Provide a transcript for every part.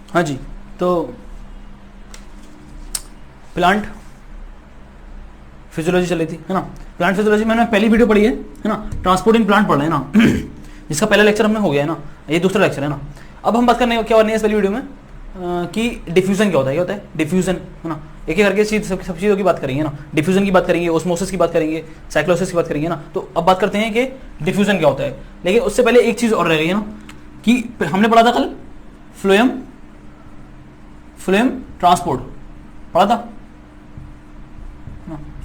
हाँ जी, तो plant physiology चल रही थी, है ना। प्लांट फिजियोलॉजी में मैंने पहली वीडियो पढ़ी है ना, ट्रांसपोर्ट इन प्लांट पढ़ रहे हैं ना जिसका पहला लेक्चर हमने हो गया है ना, ये दूसरा लेक्चर है ना। अब हम बात करने क्या करनी है इस पहली वीडियो में कि डिफ्यूजन क्या होता है डिफ्यूजन, है ना। एक एक करके सब चीज़ों की बात करेंगे ना, डिफ्यूजन की बात करेंगे, ओस्मोसिस की बात करेंगे, साइक्लोसिस की बात करेंगे ना। तो अब बात करते हैं कि डिफ्यूजन क्या होता है, लेकिन उससे पहले एक चीज़ और रह गई है ना कि हमने पढ़ा था कल फ्लोएम ट्रांसपोर्ट पढ़ा था।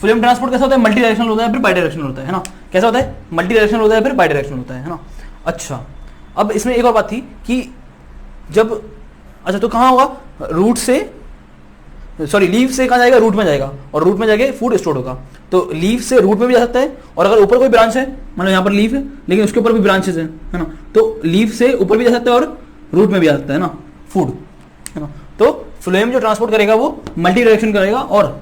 फ्लोएम ट्रांसपोर्ट कैसा होता है, मल्टी डायरेक्शनल होता है फिर बाई डायरेक्शनल होता है ना। कैसा होता है, मल्टी डायरेक्शनल होता है फिर बाई डायरेक्शनल होता है ना। अच्छा, अब इसमें एक और बात थी कि जब अच्छा तो कहाँ होगा, रूट से सॉरी लीफ से कहाँ जाएगा, रूट में जाएगा, और रूट में जाके फूड स्टोर होगा। तो लीफ से रूट में भी जा सकता है, और अगर ऊपर कोई ब्रांच है, मतलब यहाँ पर लीफ है लेकिन उसके ऊपर भी ब्रांचेस है ना, तो लीफ से ऊपर भी जा सकता है और रूट में भी जा सकता है ना फूड, है ना। तो फ्लोएम जो ट्रांसपोर्ट करेगा वो मल्टी डायरेक्शन करेगा। और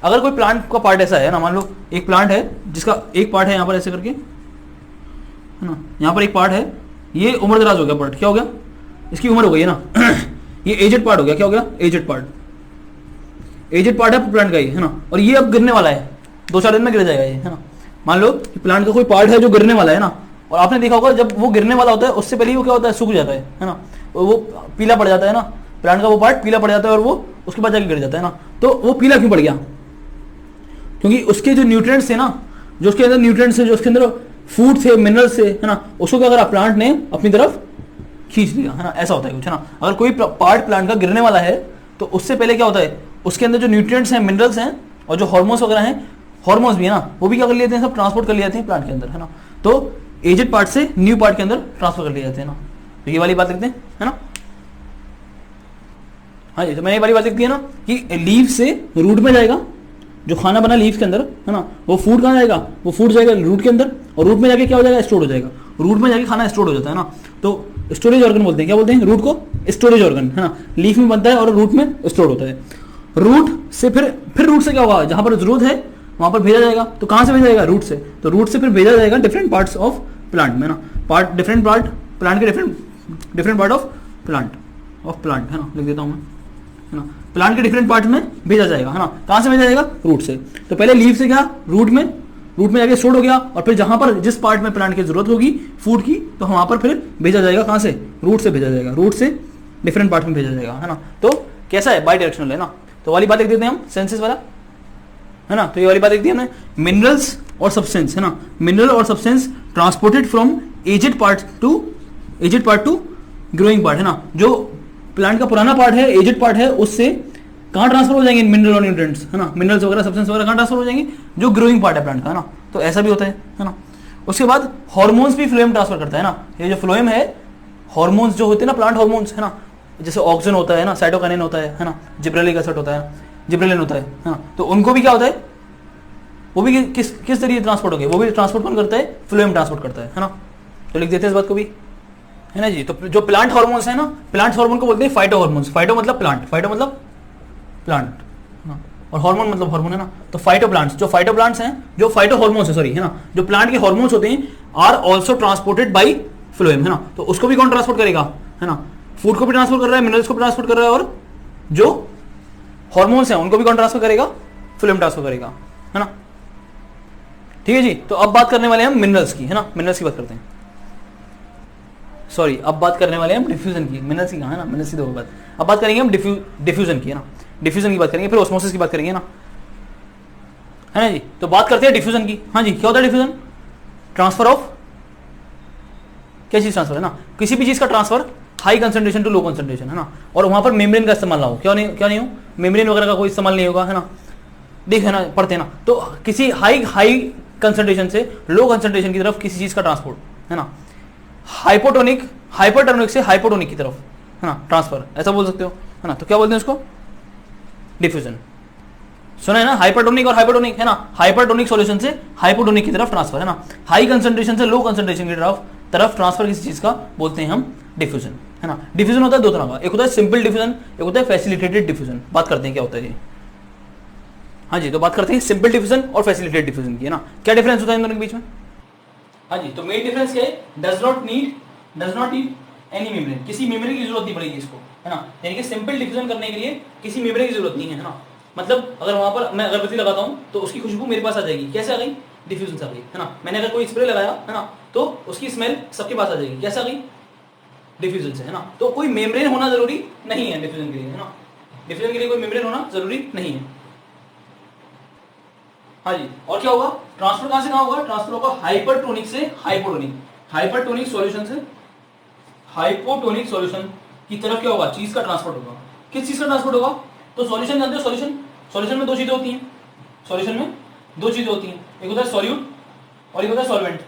अगर कोई प्लांट का पार्ट ऐसा है ना, मान लो एक प्लांट है जिसका एक पार्ट है यहाँ पर ऐसे करके, है ना, यहाँ पर एक पार्ट है, ये उम्र दराज हो गया पार्ट, क्या हो गया, इसकी उम्र हो गई है ना ये एजेड पार्ट हो गया, क्या हो गया, एजेड पार्ट है प्लांट का ये, है ना। और ये अब गिरने वाला है, 2-4 दिन में गिर जाएगा ये, है ना। मान लो कि प्लांट का कोई पार्ट है जो गिरने वाला है ना, और आपने देखा होगा जब वो गिरने वाला होता है उससे पहले वो क्या होता है, सूख जाता है ना, वो पीला पड़ जाता है ना, प्लांट का वो पार्ट पीला पड़ जाता है और वो उसके बाद जाके गिर जाता है ना। तो वो पीला क्यों पड़ गया, क्योंकि उसके जो न्यूट्रिएंट्स थे ना, जो उसके अंदर न्यूट्रिएंट्स है, जो उसके अंदर फूड थे, मिनरल्स थे, है ना, उसको क्या करा, प्लांट ने अपनी तरफ खींच लिया, है ना। ऐसा होता है कुछ, है ना। अगर कोई पार्ट प्लांट का गिरने वाला है तो उससे पहले क्या होता है, उसके अंदर जो न्यूट्रिएंट्स हैं, मिनरल्स हैं और जो हार्मोन्स वगैरह हैं, हार्मोन्स भी है ना, वो भी क्या कर लेते हैं, सब ट्रांसपोर्ट कर लिए जाते हैं प्लांट के अंदर, है ना। तो एजेड पार्ट से न्यू पार्ट के अंदर ट्रांसफर कर लिए जाते हैं ना। तो ये वाली बात लिखते हैं, है ना। हाँ जी, तो मैंने ये वाली बात लिख दी है ना कि लीफ से रूट में जाएगा, जो खाना बना लीफ के अंदर, है ना, वो फूड कहाँ जाएगा, वो फूड जाएगा रूट के अंदर, और रूट में जाके क्या हो जाएगा, स्टोर हो जाएगा। रूट में जाके खाना स्टोर हो जाता है ना, तो स्टोरेज ऑर्गन बोलते हैं, क्या बोलते हैं, रूट को स्टोरेज ऑर्गन, है ना। लीफ में बनता है और रूट में स्टोर होता है। रूट से फिर रूट से क्या होगा, जहां पर जरूरत है वहां पर भेजा जाएगा। तो कहां से भेजा जाएगा, रूट से। तो रूट से फिर भेजा जाएगा डिफरेंट पार्ट्स ऑफ प्लांट में ना, डिफरेंट पार्ट प्लांट के डिफरेंट पार्ट ऑफ प्लांट, है ना, लिख देता हूं मैं, है ना। प्लांट के डिफरेंट पार्ट में भेजा जाएगा, है ना। कहां से भेजा जाएगा, रूट से। तो पहले लीफ से क्या, रूट में जाके स्टोर हो गया, और फिर जहां पर जिस पार्ट में प्लांट की जरूरत होगी फूड की, तो वहां पर फिर भेजा जाएगा, कहां से, रूट से भेजा जाएगा, रूट से डिफरेंट पार्ट में भेजा जाएगा, है ना। तो कैसा है, बाई डायरेक्शनल है ना। तो वाली बात लिख देते हैं हम, सेंसेस वाला, है ना। तो ये वाली बात लिख दी हमने, मिनरल्स और सब्सटेंस, है ना, मिनरल और substance transported from aged part to growing part, है ना। जो प्लांट का पुराना पार्ट है, एजेड पार्ट है, उससे कहाँ ट्रांसफर हो जाएंगे मिनरल और न्यूट्रिएंट्स, है ना, मिनरल्स वगैरह सब्सटेंस वगैरह कहाँ ट्रांसफर हो जाएंगे, जो ग्रोइंग पार्ट है प्लांट का, है ना। तो ऐसा भी होता है ना। उसके बाद हार्मोन्स भी फ्लोएम ट्रांसफर करता है ना। ये जो फ्लोएम है, हार्मोन्स जो होते हैं ना, प्लांट हार्मोन्स, है ना, जैसे ऑक्सीजन होता है ना, साइटोकाइनिन होता है ना, जिब्रेलिक एसिड होता है, जिब्रेलिन होता है ना। तो उनको भी क्या होता है, वो भी किस तरीके ट्रांसपोर्ट हो गए, वो भी ट्रांसपोर्ट कौन करता है, फ्लोएम ट्रांसपोर्ट करता है ना। तो लिख देते हैं इस बात को भी, है ना जी। तो जो प्लांट हार्मोन्स है ना, प्लांट हार्मोन को बोलते हैं फाइटो हार्मोन्स। फाइटो मतलब प्लांट, फाइटो मतलब प्लांट, और हार्मोन मतलब हार्मोन, है ना। तो फाइटो प्लांट्स, जो फाइटो प्लांट्स हैं, जो फाइटो हार्मोन्स है, सॉरी, है ना, जो प्लांट के हार्मोन्स होते हैं, are also transported by phloem, है ना। तो उसको भी कौन ट्रांसपोर्ट करेगा, है ना, फूड को भी ट्रांसफर कर रहा है, मिनरल्स को भी ट्रांसपोर्ट कर रहा है, और जो हार्मोन्स हैं उनको भी कौन ट्रांसफर करेगा, फ्लोएम ट्रांसफर करेगा, है ना। ठीक है जी। तो अब बात करने वाले हैं हम मिनरल्स की, है ना, मिनरल्स की बात करते हैं। सॉरी, अब बात करने वाले हैं हम डिफ्यूजन की, मिनरल्स की कहाँ, है ना, मिनरल्स की दो बात। अब बात करेंगे हम डिफ्यूजन की, है ना, डिफ्यूजन की बात करेंगे, फिर ऑस्मोसिस की बात करेंगे ना, है ना जी। तो बात करते हैं डिफ्यूजन की। हाँ जी, क्या होता है डिफ्यूजन, ट्रांसफर ऑफ, क्या चीज ट्रांसफर, है ना, किसी भी चीज का transfer high concentration to low concentration, है ना, और वहां पर मेम्ब्रेन का इस्तेमाल ना हो, क्या नहीं हो, मेम्ब्रेन वगैरह का कोई इस्तेमाल नहीं होगा, है ना। देख, है ना, पढ़ते हैं ना। तो किसी हाई कंसंट्रेशन से लो कंसंट्रेशन की तरफ किसी चीज का ट्रांसपोर्ट, है ना, हाइपरटोनिक से हाइपोटोनिक की तरफ, है ना, ट्रांसफर, ऐसा बोल सकते हो, है ना। तो क्या बोलते हैं उसको, डिफ्यूजन। सुना है ना, हाइपरटोनिक और हाइपोटोनिक, है ना, हाइपरटोनिक सॉल्यूशन से हाइपोटोनिक की तरफ ट्रांसफर, है ना, हाई कंसंट्रेशन से लो कंसंट्रेशन की तरफ ट्रांसफर किसी चीज का बोलते हैं हम डिफ्यूजन, है ना। डिफ्यूजन होता है दो तरह का, एक होता है सिंपल डिफ्यूजन, एक होता है फैसिलिटेटेड डिफ्यूजन। बात करते हैं क्या होता है ये। हाँ जी, तो बात करते हैं सिंपल डिफ्यूजन और फैसिलिटेटेड डिफ्यूजन की, है ना। क्या डिफरेंस होता है इन दोनों के बीच में। हाँ जी, तो मेन डिफरेंस क्या है, does not need any membrane, किसी मेम्ब्रेन की जरूरत नहीं पड़ेगी इसको, है ना, यानी कि सिंपल डिफ्यूजन करने के लिए किसी मेम्ब्रेन की जरूरत नहीं है ना। मतलब अगर वहां पर मैं अगरबत्ती लगाता हूं तो उसकी खुशबू मेरे पास आ जाएगी, कैसे आ गई, डिफ्यूजन से आ गई, है ना। मैंने अगर कोई स्प्रे लगाया, है ना, तो उसकी स्मेल सबके पास आ जाएगी, कैसे आ गई, डिफ्यूजन से, है ना। तो कोई मेम्ब्रेन होना जरूरी नहीं है डिफ्यूजन के लिए, है ना, डिफ्यूजन के लिए कोई मेम्ब्रेन होना जरूरी नहीं है। हाँ जी, और क्या होगा, ट्रांसफर कहां से कहां होगा, ट्रांसफर होगा हाइपरटोनिक से हाइपोटोनिक, हाइपरटोनिक सॉल्यूशन से हाइपोटोनिक सॉल्यूशन की तरफ क्या होगा, चीज का ट्रांसपोर्ट होगा। किस चीज का ट्रांसपोर्ट होगा, तो सॉल्यूशन जानते हो, सॉल्यूशन, सॉल्यूशन में दो चीजें होती हैं, सॉल्यूशन में दो चीजें होती हैं, एक होता है सॉल्यूट और एक होता है सॉल्वेंट,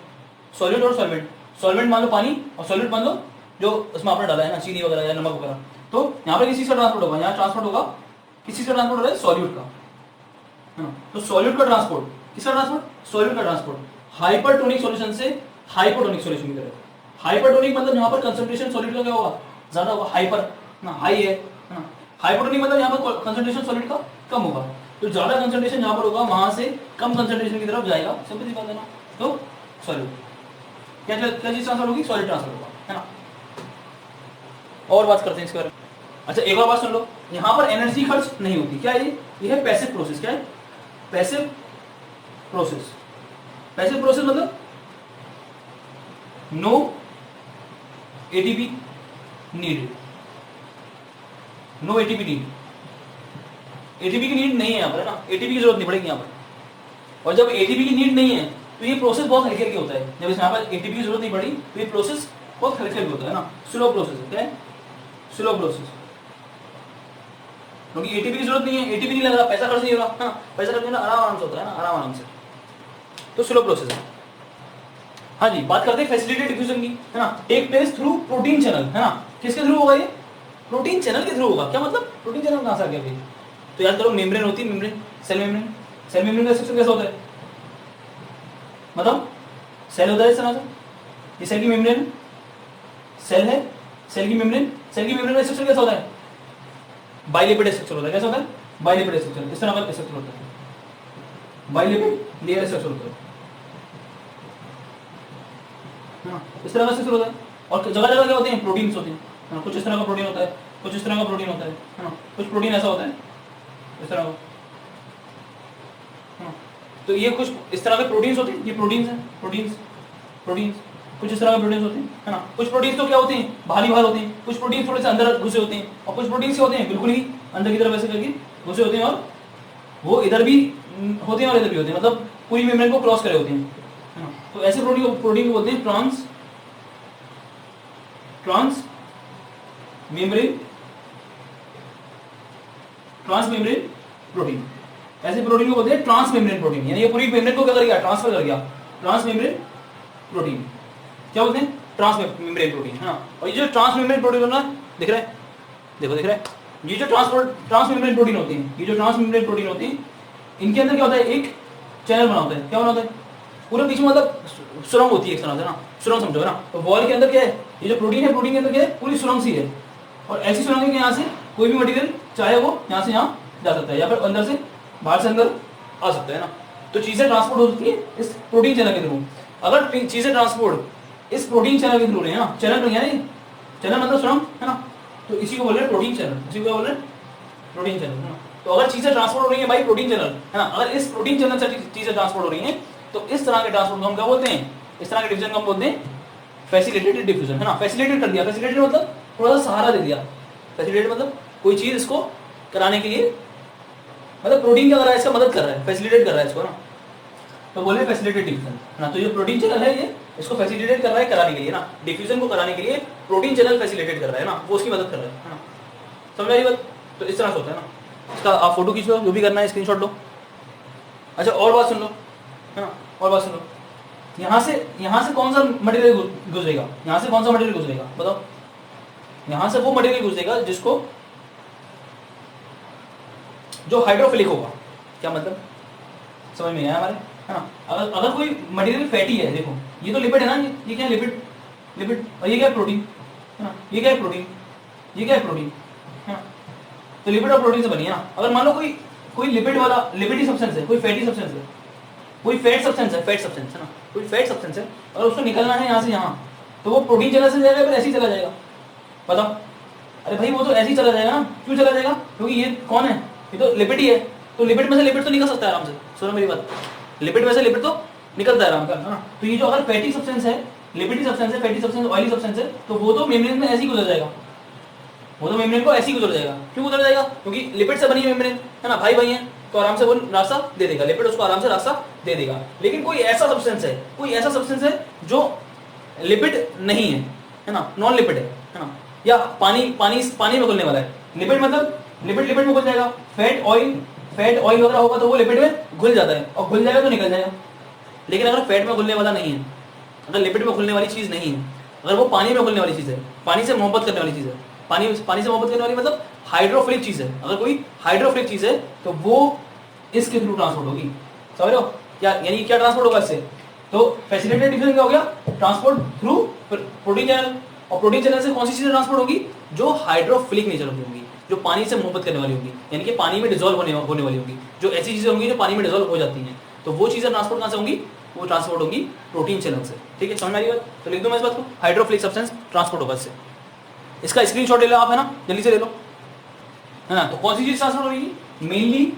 सॉल्यूट और सॉल्वेंट। सॉल्वेंट मान लो पानी और सॉल्यूट मान लो जो उसमें आपने डाला है ना, चीनी वगैरह या नमक वगैरह। तो यहाँ पे किस चीज का ट्रांसपोर्ट होगा, यहाँ ट्रांसपोर्ट होगा किस चीज का ट्रांसपोर्ट हो रहा है, सॉल्यूट का, है ना। तो सॉल्यूट का ट्रांसपोर्ट, किसका ट्रांसपोर्ट, सॉल्यूट का ट्रांसपोर्ट हाइपरटोनिक सॉल्यूशन से हाइपोटोनिक सॉल्यूशन की तरफ। हाइपरटोनिक मतलब यहाँ पर कंसंट्रेशन सॉल्यूट का क्या होगा, ज्यादा होगा, हाइपर ना, हाई है ना। हाइपोटोनिक मतलब यहाँ पर कंसंट्रेशन सॉल्यूट का कम होगा, तो ज्यादा कंसंट्रेशन जहां पर होगा वहां से कम कंसंट्रेशन की तरफ जाएगा, सिंपल सी बात है ना। तो सॉल्यूट क्या क्या चीज ट्रांसफर होगी, सॉलिड ट्रांसफर होगा, है ना। और बात करते हैं इसके बारे में। अच्छा एक और बात सुन लो, यहाँ पर एनर्जी खर्च नहीं होती, क्या है ये है पैसिव प्रोसेस। क्या है, पैसिव प्रोसेस। पैसिव प्रोसेस मतलब no ATP need, no ATP need, ATP की नीड नहीं है यहाँ पर, है ना, एटीपी की जरूरत नहीं पड़ेगी यहाँ पर। और जब एटीपी की नीड नहीं है तो ये प्रोसेस बहुत हल्के हल्के होता है, जब यहाँ पर एटीपी की जरूरत नहीं पड़ी तो ये प्रोसेस बहुत हल्के हल्के होता है ना, स्लो प्रोसेस है। क्या है, स्लो प्रोसेस, क्योंकि एटीपी की जरूरत नहीं है, एटीपी नहीं लग रहा, पैसा खर्च नहीं हो रहा, हाँ, पैसा खर्च नहीं हो रहा, आराम से होता है ना, आराम से, तो स्लो प्रोसेस है। हाँ जी, बात करते हैं फैसिलिटेटेड डिफ्यूजन की, है ना, take place through protein channel, है ना। किसके थ्रू होगा ये, प्रोटीन चैनल के थ्रू होगा। क्या मतलब, प्रोटीन चैनल कहां से आ गया भाई, तो याद करो मेम्ब्रेन होती है, membrane, cell membrane, cell membrane का स्ट्रक्चर कैसा होता है, मतलब सेल होता है इस तरह से, ये सेल की मेम्ब्रेन, सेल है, सेल की मेम्ब्रेन, सेल की मेम्ब्रेन का स्ट्रक्चर कैसा होता है, बाइलिपिड स्ट्रक्चर होता है। कैसा होता है, बाइलिपिड स्ट्रक्चर, इस तरह का स्ट्रक्चर होता है, बाइलिपिड लेयर स्ट्रक्चर होता है, इस तरह का स्ट्रक्चर होता है। और जगह जगह क्या होते हैं, प्रोटीन्स होते हैं, कुछ इस तरह का प्रोटीन होता है, कुछ इस तरह का प्रोटीन होता है ना, कुछ प्रोटीन ऐसा होता है इस तरह का, तो ये कुछ इस तरह के प्रोटीन्स होते हैं, ये प्रोटीन्स हैं, प्रोटीन्स, प्रोटीन्स, कुछ इस तरह के प्रोटीन्स होते हैं, है ना। कुछ प्रोटीन्स तो क्या होते हैं, बाहरी बाहर होते हैं, कुछ प्रोटीन्स थोड़े से अंदर घुसे होते हैं, और कुछ प्रोटीन्स होते हैं बिल्कुल ही अंदर की तरफ ऐसे करके घुसे होते हैं, और वो इधर भी होते हैं और इधर भी होते हैं, मतलब पूरी मेम्ब्रेन को क्रॉस करे होते हैं, है ना। तो ऐसे प्रोटीन को बोलते हैं ट्रांस मेम्ब्रेन प्रोटीन। ऐसे प्रोटीन को बोलते हैं ट्रांस मेम्ब्रेन प्रोटीन, यानी ये पूरी मेम्ब्रेन को क्या कर गया, ट्रांसफर कर गया, ट्रांस मेम्ब्रेन प्रोटीन। क्या बोलते हैं, ट्रांस मेम्ब्रेन प्रोटीन, है ना। और ये जो ट्रांस मेम्ब्रेन प्रोटीन होना दिख रहा है, देखो दिख रहा है, ये जो ट्रांस मेम्ब्रेन प्रोटीन होती है, ये जो ट्रांस मेम्ब्रेन प्रोटीन होती है, इनके अंदर क्या होता है, एक चैनल बना होता है। क्या बना होता है, पूरे बीच में मतलब सुरंग होती है एक तरह से ना, सुरंग समझो, है ना। तो वॉल के अंदर क्या है, ये जो प्रोटीन है, प्रोटीन के अंदर क्या है, पूरी सुरंग सी है, और ऐसी सुरंग है कि यहाँ से कोई भी मटेरियल चाहे वो यहाँ से यहाँ जा सकता है, या फिर अंदर से बाहर से अंदर आ सकता है ना। तो चीजें ट्रांसपोर्ट हो सकती है इस प्रोटीन चैनल के थ्रू। अगर चीजें ट्रांसपोर्ट इस प्रोटीन चैनल के थ्रू रहे हैं ना, चैनल तो यानी चैनल मतलब सुरंग, है ना, तो इसी को बोल रहे हैं प्रोटीन चैनल, इसी को बोल रहे हैं प्रोटीन चैनल, है ना। तो अगर चीजें ट्रांसपोर्ट हो रही है भाई प्रोटीन चैनल, है ना, अगर इस प्रोटीन चैनल से चीजें ट्रांसपोर्ट हो रही हैं, तो इस तरह के ट्रांसपोर्ट को हम क्या बोलते हैं, इस तरह के डिवीजन को हम बोलते हैं फैसिलिटेटेड डिफ्यूजन, है ना। फैसिलिटेट कर दिया, फैसिलिटेट मतलब थोड़ा सा सहारा दे दिया, फैसिलिटेट मतलब कोई चीज इसको कराने के लिए, मतलब प्रोटीन क्या कर रहा है, इसका मदद कर रहा है, फैसिलिटेट कर रहा है इसको ना, तो बोले फैसिलिटेटेड डिफ्यूजन, है ना। तो ये प्रोटीन चैनल है, ये इसको फैसिलिटेट कर रहा है कराने के लिए ना, डिफ्यूजन को कराने के लिए प्रोटीन चैनल फैसिलिटेट कर रहा है ना, वो उसकी मदद कर रहा है ना। समझ आई बात, तो इस तरह से होता है ना। इसका आप फोटो खींच लो, जो भी करना है स्क्रीनशॉट लो। अच्छा और बात सुन लो, है ना, और बात सुन लो, यहाँ से कौन सा मटेरियल गुजरेगा, यहाँ से कौन सा मटेरियल गुजरेगा बताओ, यहाँ से वो मटेरियल गुजरेगा जिसको, जो हाइड्रोफिलिक होगा। क्या मतलब, समझ में आया हमारे, है ना। अगर कोई मटेरियल फैटी है, देखो ये तो लिपिड है ना, ये क्या है, लिपिड, और ये क्या है, प्रोटीन, है ना, ये क्या है, प्रोटीन, ये क्या है, प्रोटीन, है ना। तो लिपिड और प्रोटीन से बनी है ना। अगर मान लो कोई लिपिड वाला, लिपिडी सब्सटेंस है, कोई फैटी सब्सटेंस है, कोई फैट सब्सटेंस है ना, कोई फैट सब्सटेंस है, और उसको निकलना है यहाँ से यहाँ, तो वो प्रोटीन चैनल से जाएगा फिर ऐसे ही चला जाएगा, बताओ। अरे भाई वो तो ऐसे ही चला जाएगा ना, क्यों चला जाएगा, क्योंकि ये कौन है, ये तो लिपिड ही है, तो लिपिड में से लिपिड तो निकल सकता है आराम से, सुनो मेरी बात, लिपिड में से लिपिड तो निकलता है आराम से, है ना। तो ये जो अगर फैटी सब्सटेंस है, लिपिडी सब्सटेंस है, फैटी सब्सटेंस, ऑयली सब्सटेंस है, तो वो तो मेम्ब्रेन में ऐसे ही गुजर जाएगा, वो तो मेम्ब्रेन को ऐसे ही गुजर जाएगा। क्यों गुजर जाएगा, क्योंकि लिपिड से बनी मेम्ब्रेन है ना, भाई भाई है, तो आराम से वो रास्ता दे देगा, लिपिड उसको आराम से रास्ता दे देगा। लेकिन कोई ऐसा सब्सटेंस है, कोई ऐसा सब्सटेंस है जो लिपिड नहीं है ना, नॉन लिपिड है ना, या पानी पानी पानी में घुलने वाला है। लिपिड मतलब लिपिड लिपिड में घुल जाएगा, फैट ऑयल वगैरह होगा तो वो लिपिड में घुल जाता है, और घुल जाएगा तो निकल जाएगा। लेकिन अगर फैट में घुलने वाला नहीं है, अगर लिपिड में घुलने वाली चीज नहीं है, अगर वो पानी में घुलने वाली चीज है, पानी से मोहब्बत करने वाली चीज है, पानी से मोहब्बत करने वाली मतलब हाइड्रोफिलिक चीज है, अगर कोई हाइड्रोफिलिक चीज है तो वो इसके थ्रू ट्रांसपोर्ट होगी, समझ रहे हो क्या, यानी क्या ट्रांसपोर्ट होगा इससे, तो फैसिलिटेटेड डिफ्यूजन क्या हो गया, ट्रांसपोर्ट थ्रू प्रोटीन चैनल, और प्रोटीन चैनल से कौन सी चीजें ट्रांसपोर्ट होगी, जो हाइड्रोफिलिक नेचर की होगी, जो पानी से मोहब्बत करने वाली होगी, यानी कि पानी में डिजोल्व होने वाली होगी, जो ऐसी चीजें होंगी जो पानी में डिजोल्व हो जाती हैं, तो वो चीजें ट्रांसपोर्ट कहां से होंगी, वो ट्रांसपोर्ट होगी प्रोटीन चैनल से। ठीक है, समझ में आ रही बात, तो लिख दूं मैं इस बात को, हाइड्रोफिलिक सब्सटेंस ट्रांसपोर्ट होगा इससे। इसका स्क्रीनशॉट ले लो आप, है ना, जल्दी से ले लो, है ना। तो कौन सी चीज ट्रांसपोर्ट होगी, मेनली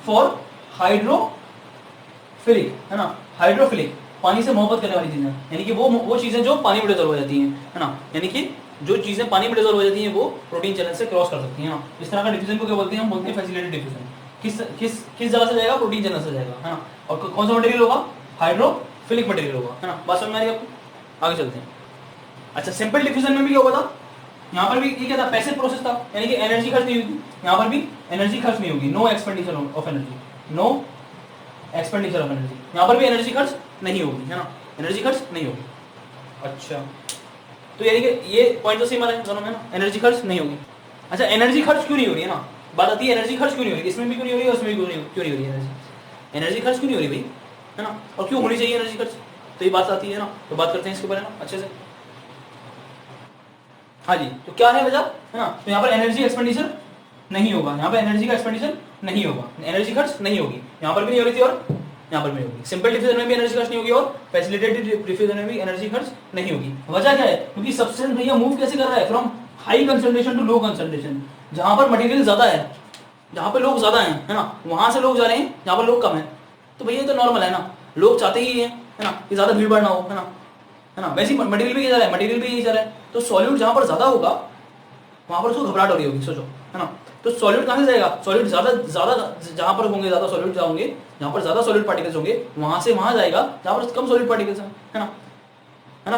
फॉर हाइड्रोफिलिक, है ना, हाइड्रोफिलिक पानी से मोहब्बत करने वाली चीजें, यानी कि वो चीजें जो पानी में डिजोल्व हो जाती हैं, है ना, यानी कि जो चीजें पानी में डिजोल्व हो जाती हैं वो प्रोटीन चैनल से क्रॉस कर सकती हैं, ना। इस तरह का डिफ्यूजन को क्या बोलते हैं, हम बोलते हैं फैसिलिटेटेड डिफ्यूजन। किस जगह से जाएगा, प्रोटीन चैनल से जाएगा, है ना, और कौन सा मटेरियल होगा, हाइड्रोफिलिक मटेरियल होगा, है ना। बात समझ में आ रही है आपको, आगे चलते हैं। अच्छा, सिंपल डिफ्यूजन में भी क्या हुआ था, यहाँ पर भी ये क्या था, पैसिव प्रोसेस था, यानी कि एनर्जी खर्च नहीं होगी, यहाँ पर भी एनर्जी खर्च नहीं होगी, no expenditure of energy, no expenditure of energy, यहाँ पर भी एनर्जी खर्च नहीं होगी, है ना, एनर्जी खर्च नहीं होगी। अच्छा, तो यानी कि ये पॉइंट तो सेम आ रहा है दोनों में ना, एनर्जी खर्च नहीं होगी। अच्छा, एनर्जी खर्च क्यों नहीं हो रही है ना, बात आती है एनर्जी खर्च क्यों नहीं हो रही, इसमें भी क्यों नहीं हो रही है, उसमें भी क्यों नहीं हो रही है, एनर्जी खर्च क्यों नहीं हो रही भाई, है ना, और क्यों होनी चाहिए एनर्जी खर्च, तो ये बात आती है ना, तो बात करते हैं इसके बारे में अच्छे से। हाँ जी, तो क्या है वजह, है ना, तो यहाँ पर एनर्जी एक्सपेंडिचर नहीं होगा, यहाँ पर एनर्जी का एक्सपेंडिचर नहीं होगा, एनर्जी खर्च नहीं होगी, यहाँ पर भी नहीं हो रही थी और यहाँ पर भी होगी। सिंपल डिफ्यूजन में भी एनर्जी खर्च नहीं होगी और फैसिलिटेटेड डिफ्यूजन में भी एनर्जी खर्च नहीं होगी। वजह क्या है, क्योंकि सब्सटेंस भैया मूव कैसे कर रहा है, from high concentration to low concentration, जहां पर मटेरियल ज्यादा है, जहां पर लोग ज्यादा है ना, वहां से लोग जा रहे हैं जहां पर लोग कम है, तो भैया तो नॉर्मल है ना, लोग चाहते ही है ना, कि ज्यादा भीड़ भाड़ ना हो, है ना, वैसे ही मटेरियल भी जा रहा है, मटेरियल भी यही जा रहा है, तो सॉल्यूट जहां पर ज्यादा होगा वहां पर उसको घबराहट हो रही होगी, सोचो, है ना, तो सॉल्यूट कहां से जाएगा, सॉल्यूट ज्यादा जहां पर होंगे, ज्यादा सॉल्यूट होंगे, जहां पर ज्यादा सॉल्यूट पार्टिकल्स होंगे वहां से वहां जाएगा जहां पर कम सॉल्यूट पार्टिकल्स हैं, है ना,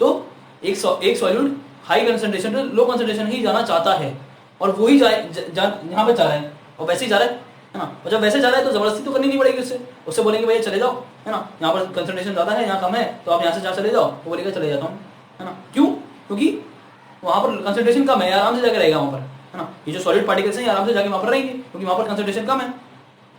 तो एक solute high concentration to low concentration ही जाना चाहता है, और वो ही यहाँ पे जा रहा है, और वैसे ही जा रहा है ना, और जब वैसे जा रहा है तो जबरदस्ती तो करनी नहीं पड़ेगी उससे बोलेंगे भैया चले जाओ, है ना, यहाँ पर कंसंट्रेशन ज्यादा है, यहाँ कम है, तो आप यहाँ से जहाँ चले जाओ, वो बोलेगा चले जाता हूँ, है ना, क्यों, क्योंकि वहां पर कंसंट्रेशन कम है, आराम से जाकर रहेगा वहां पर, है ना, ये जो सॉलिड पार्टिकल्स हैं आराम से जाके वहां पर रहेंगे, क्योंकि वहां पर कंसंट्रेशन कम है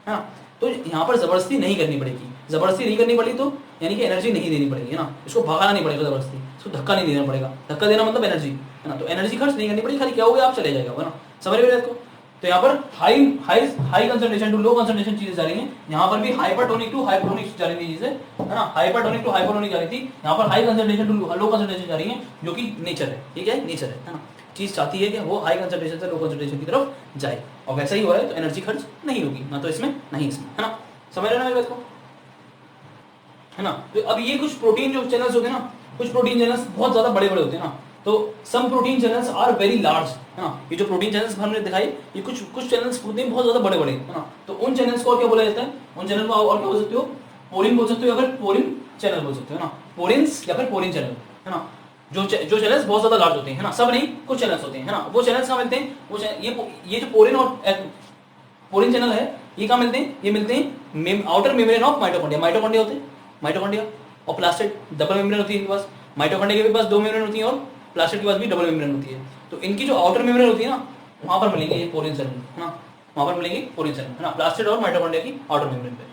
ना, तो यहाँ पर जबरदस्ती नहीं करनी पड़ेगी, जबरदस्ती नहीं करनी पड़ी तो यानी कि एनर्जी नहीं देनी पड़ेगी, है ना, इसको भगाना नहीं पड़ेगा जबरदस्ती, इसको धक्का नहीं देना पड़ेगा, धक्का देना मतलब एनर्जी, है ना, तो एनर्जी खर्च नहीं करनी पड़ेगी, खाली क्या हो गया आप चले जाएगा, है ना, समझ रहे हो इसको। तो यहाँ पर high concentration to low concentration चीजें जा रही हैं, यहाँ पर भी हाइपरटोनिक टू हाइपोटोनिक जा रही थी चीजें, है ना, हाइपरटोनिक टू हाइपोटोनिक जा रही थी, यहाँ पर high concentration to low concentration जा रही है, जो कि नेचर है, ठीक है, नेचर है ना, चीज चाहती है कि वो हाई कंसंट्रेशन से लो कंसंट्रेशन की तरफ जाए, और वैसा ही हो रहा है, तो एनर्जी खर्च नहीं होगी, ना तो इसमें नहीं इसमें, है ना, समझ रहे हो ना मेरी बात को, है ना। तो अब ये कुछ प्रोटीन जो चैनल्स होते हैं ना, कुछ प्रोटीन चैनल्स बहुत ज्यादा बड़े बड़े होते हैं ना, तो some protein channels are very large, है ना, ये जो प्रोटीन चैनल्स हमने दिखाई, ये कुछ चैनल्स होते हैं बहुत ज्यादा बड़े बड़े, है ना, तो उन चैनल्स को और क्या बोला जाता है, उन चैनल को और क्या बोल सकते हो, पोरिन बोल सकते हो, या फिर पोरिन चैनल बोल सकते हो, ना, पोरिन्स या फिर पोरिन चैनल, है ना, जो चैनल्स बहुत ज्यादा लार्ज होते हैं, है ना, सब नहीं कुछ चैनल्स होते हैं, है ना, वो चैनल्स कहाँ मिलते हैं, वो ये जो पोरिन और पोरिन चैनल है, ये कहाँ मिलते हैं, ये मिलते हैं outer membrane of mitochondria, mitochondria होते हैं, माइटोकॉन्ड्रिया और प्लास्टिड डबल मेम्ब्रेन होती है इनके पास, माइटोकॉन्ड्रिया के भी पास 2 मेम्ब्रेन होती है और प्लास्टिड के पास भी डबल मेम्ब्रेन होती है, तो इनकी जो आउटर मेम्ब्रेन होती है ना, वहां पर मिलेंगे ये पोरिन चैनल, है ना, वहां पर मिलेंगे पोरिन चैनल, है ना, प्लास्टिड और माइटोकॉन्ड्रिया की आउटर मेम्ब्रेन पे।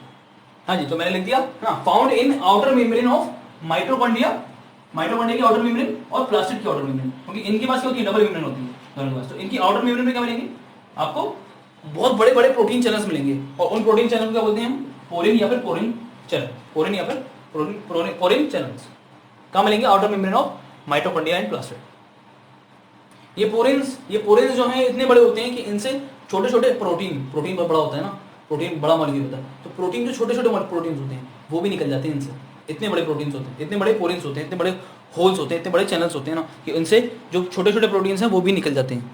हाँ जी, तो मैंने लिख दिया, है ना, found in outer membrane of mitochondria, mitochondria की आउटर मेम्ब्रेन और प्लास्टिड की आउटर मेम्ब्रेन, क्योंकि इनके पास क्या होती है, डबल मेम्ब्रेन होती है दोनों के पास, तो इनकी आउटर मेम्ब्रेन में क्या मिलेंगे, आपको बहुत बड़े बड़े प्रोटीन चैनल्स मिलेंगे, और उन प्रोटीन चैनल को क्या बोलते हैं हम, पोरिन या फिर पोरिन चैनल, पोरिन या फिर पोरिन चैनल्स कहाँ मिलेंगे, outer membrane of mitochondria and plastid. ये पोरेंस जो है इतने बड़े होते हैं कि इनसे छोटे छोटे प्रोटीन बहुत बड़ा होता है ना, प्रोटीन बड़ा मॉलिक्यूल होता है, तो प्रोटीन जो छोटे छोटे प्रोटीन्स होते हैं वो भी निकल जाते हैं इनसे। इतने बड़े प्रोटीन्स होते हैं, इतने बड़े पोरेंस होते हैं, इतने बड़े होल्स होते हैं, इतने बड़े चैनल्स होते हैं ना कि इनसे जो छोटे छोटे प्रोटीन्स हैं वो भी निकल जाते हैं,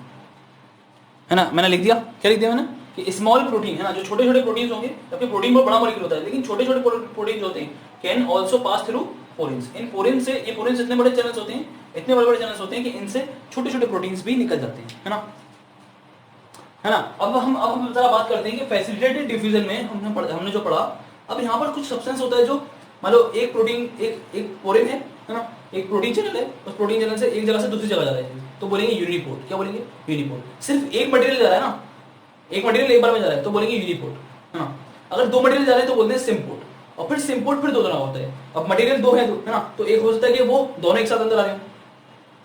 है ना। मैंने लिख दिया, क्या लिख दिया मैंने कि स्मॉल प्रोटीन है ना, जो छोटे छोटे प्रोटीन्स होंगे, जबकि प्रोटीन बहुत बड़ा मॉलिक्यूल होता है, लेकिन छोटे छोटे प्रोटीन्स होते हैं कैन ऑल्सो पास थ्रू पोरेंस। इन पोरेंस से, ये पोरेंस इतने बड़े चैनल्स होते हैं, इतने बड़े बड़े चैनल्स होते हैं कि इनसे छोटे छोटे प्रोटीन्स भी निकल जाते हैं, है ना। अब हम जरा बात करते हैं कि फैसिलिटेटेड डिफ्यूजन में हमने जो पढ़ा, अब यहाँ पर कुछ सब्सटेंस होता है जो मान लो एक प्रोटीन, एक पोरेन है ना, एक प्रोटीन चैनल है, उस प्रोटीन चैनल से एक जगह से दूसरी जगह जा रहा है, तो बोलेंगे यूनिपोर्ट। क्या बोलेंगे? यूनिपोर्ट। सिर्फ एक मटेरियल जा रहा है ना, एक मटेरियल एक बार में जा रहा है तो बोलेंगे यूनिपोर्ट, है ना। अगर दो मटेरियल जा रहे हैं तो बोलते हैं सिम्पोर्ट, और फिर सिम्पोर्ट फिर दो तरह होता है। अब मटेरियल दो है ना, तो एक हो सकता है कि वो दोनों एक साथ अंदर आ रहे हैं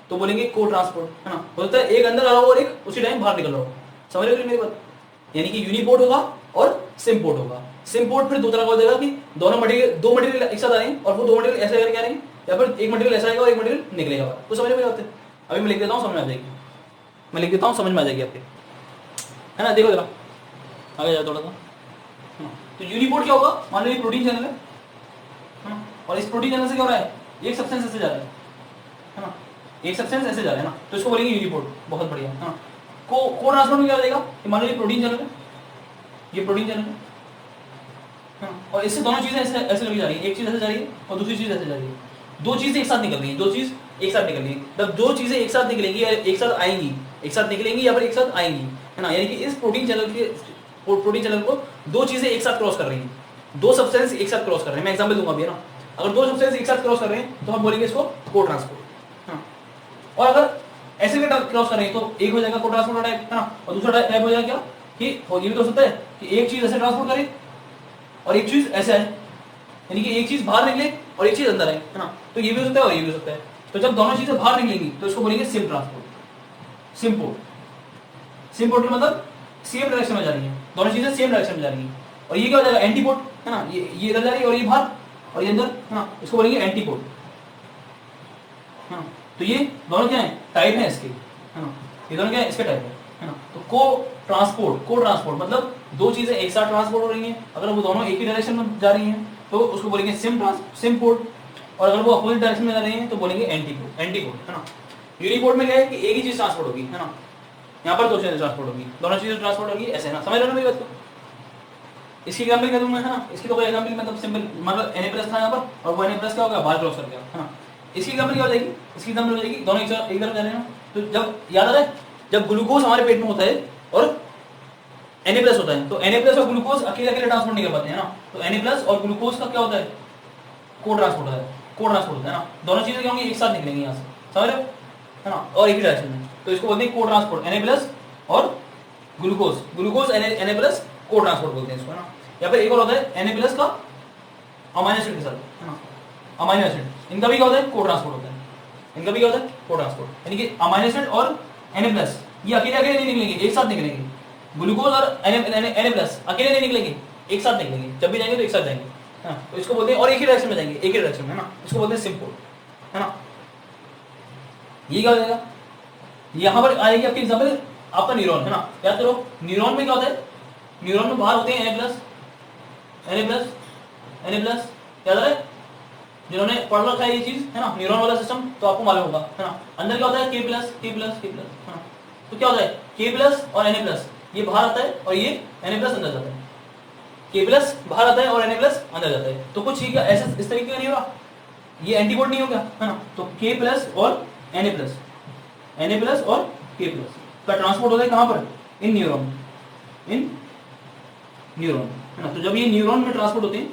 तो बोलेंगे को ट्रांसपोर्ट, है ना। हो सकता है एक अंदर आ रहा हो और एक उसी टाइम बाहर निकल रहा हो, समझ रहे हो मेरी बात? यानी कि यूनिपोर्ट होगा और सिम्पोर्ट होगा। सिम्पोर्ट फिर दो तरह का हो जाएगा कि दो मटेरियल एक साथ आ रहे हैं और वो दो मटेरियल ऐसे करके आ रहे हैं, या फिर एक मटेरियल ऐसा आएगा और एक मटेरियल निकलेगा। तो समझ में आते हैं? अभी मैं लिख देता हूँ, समझ में आ जाएगी, मैं लिख देता हूँ, समझ में आ जाएगी आपके, है ना। देखो जरा आगे जाओ थोड़ा सा। तो यूनिपोर्ट क्या होगा? मान लो ये प्रोटीन चैनल है और इस प्रोटीन चैनल से क्या हो रहा है, एक सब्सटेंस ऐसे जा रहा है ना, एक सब्सटेंस ऐसे जा रहा है ना, तो इसको बोलेंगे यूनिपोर्ट। बहुत बढ़िया, है ना। को ट्रांसपोर्ट में क्या हो जाएगा, मान लो ये प्रोटीन चैनल है, ये प्रोटीन चैनल है, और इससे दोनों चीजें ऐसे लगी जा रही है, एक चीज ऐसे जा रही है और दूसरी चीज ऐसे जा रही है, दो चीजें एक साथ निकल रही है, दो चीज एक साथ निकल रही है। तब दो चीजें एक साथ निकलेंगी या एक साथ आएंगी, एक साथ निकलेंगी या फिर एक साथ आएंगी, है ना। यानी कि इस प्रोटीन चैनल को दो चीजें एक साथ क्रॉस कर रही हैं, दो सब्सटेंस एक साथ क्रॉस कर रहे हैं। मैं एग्जांपल दूंगा अभी, है ना। अगर दो सब्सटेंस एक साथ क्रॉस कर रहे हैं तो हम बोलेंगे इसको को ट्रांसपोर्ट, और अगर ऐसे भी क्रॉस कर रहे हैं तो एक हो जाएगा को ट्रांसपोर्ट टाइप, है ना। और दूसरा टाइप हो जाएगा क्या कि ये भी तो हो सकता है कि एक चीज ऐसे ट्रांसपोर्ट करे और एक चीज ऐसे आए, यानी कि एक चीज बाहर निकले और एक चीज अंदर आए, है ना। तो ये भी हो सकता है और ये भी हो सकता है। तो जब दोनों चीजें बाहर निकलेंगी तो इसको बोलेंगे सिम ट्रांसपोर्ट। सिम्पोर्ट मतलब सेम डायरेक्शन में जा रही है, दोनों चीजें सेम डायरेक्शन में जा रही है। और ये क्या हो जाएगा, एंटीपोर्ट, है ना। ये इधर जा रही है और ये बाहर और ये अंदर, है ना। इसको बोलेंगे एंटीपोर्ट, है ना। तो ये दोनों क्या है, टाइप है इसके, है ना। ये दोनों क्या है, इसके टाइप है ना। तो को ट्रांसपोर्ट मतलब दो चीजें एक साथ ट्रांसपोर्ट हो रही हैं, अगर वो दोनों एक ही डायरेक्शन में जा रही हैं तो उसको बोलेंगे सिम्पोर्ट, और अगर वो अपोजिट डायरेक्शन में जा रही हैं तो बोलेंगे एंटीपोर्ट, है ना। यूनिपोर्ट में क्या है कि एक ही चीज ट्रांसपोर्ट होगी, है ना। यहाँ पर दो चीजें ट्रांसपोर्ट होगी, दोनों चीजें ट्रांसपोर्ट होगी, ऐसे, है ना। समझ रहे हो मेरी बात को? इसकी एग्जांपल क्या दूंगा, है ना। इसकी तो कोई एग्जांपल मतलब सिंपल, मतलब Na+ था यहाँ पर और वो Na+ क्या होगा, बाहर क्रॉस कर गया, है ना। इसकी एग्जांपल क्या हो जाएगी, इसकी एग्जांपल हो जाएगी दोनों एक तरफ जा रहे हैं। तो जब याद आ रहा है, जब ग्लूकोज हमारे पेट में होता है और Na+ होता है, तो Na+ और ग्लूकोज अकेले ट्रांसपोर्ट नहीं कर पाते, है ना। तो Na+ और ग्लूकोज का क्या होता है, को ट्रांसपोर्ट होता है ना। दोनों चीजें क्या होंगी, एक साथ निकलेंगी यहाँ से, समझ रहे हो, है ना, और एक ही डायरेक्शन में। तो इसको बोलते हैं को ट्रांसपोर्ट, Na+ और ग्लूकोज Na+ को ट्रांसपोर्ट बोलते हैं इसको, है ना। या फिर एक और होता है Na+ का अमाइनो एसिड के साथ, है ना, अमाइनो एसिड, इनका भी क्या होता है, को ट्रांसपोर्ट होता है, इनका भी क्या होता है, को ट्रांसपोर्ट। यानी कि अमाइनो एसिड और Na+ ये अकेले नहीं निकलेंगे, एक साथ निकलेंगे। ग्लूकोज और Na+ अकेले नहीं निकलेंगे, एक साथ निकलेंगे, जब भी जाएंगे तो एक साथ जाएंगे, है ना। तो इसको बोलते हैं, और एक ही डायरेक्शन में जाएंगे, एक ही डायरेक्शन में, है ना। इसको बोलते हैं सिम्पोर्ट, है ना। ये क्या हो जाएगा, यहाँ पर आएगी आपकी एग्जाम्पल आपका न्यूरॉन, है ना। याद करो, न्यूरॉन में क्या होता है, न्यूरॉन में बाहर होते हैं Na+, याद है जिन्होंने पढ़ रखा है ये चीज, है ना, न्यूरॉन वाला सिस्टम, तो आपको मालूम होगा, है ना। अंदर क्या होता है, K+, है ना। तो क्या होता है, K+ और Na+, ये बाहर आता है और ये Na+ अंदर जाता है। K+ बाहर आता है और Na+ अंदर जाता है। तो कुछ ठीक है, ऐसा इस तरीके का नहीं होगा, ये एंटीपोड नहीं होगा, है ना। तो K+ और Na+ और K+ का ट्रांसपोर्ट होता है कहाँ पर, इन न्यूरॉन, है ना। तो जब ये न्यूरॉन में ट्रांसपोर्ट होते हैं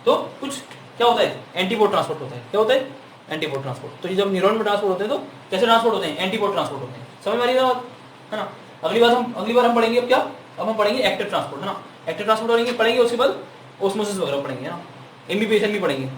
तो कुछ क्या होता है, एंटीपोड ट्रांसपोर्ट होता है। क्या होता है, एंटीपोड ट्रांसपोर्ट। तो ये जब न्यूरॉन में ट्रांसपोर्ट होते हैं तो कैसे ट्रांसपोर्ट होते हैं, एंटीपोड ट्रांसपोर्ट होते हैं। समझ में आ रही है बात, है ना। अगली बार हम पढ़ेंगे, अब क्या, अब हम पढ़ेंगे एक्टिव ट्रांसपोर्ट, है ना। एक्टिव ट्रांसपोर्ट पढ़ेंगे, उसके बाद ऑस्मोसिस वगैरह पढ़ेंगे, है ना। MBPHN भी पढ़ेंगे।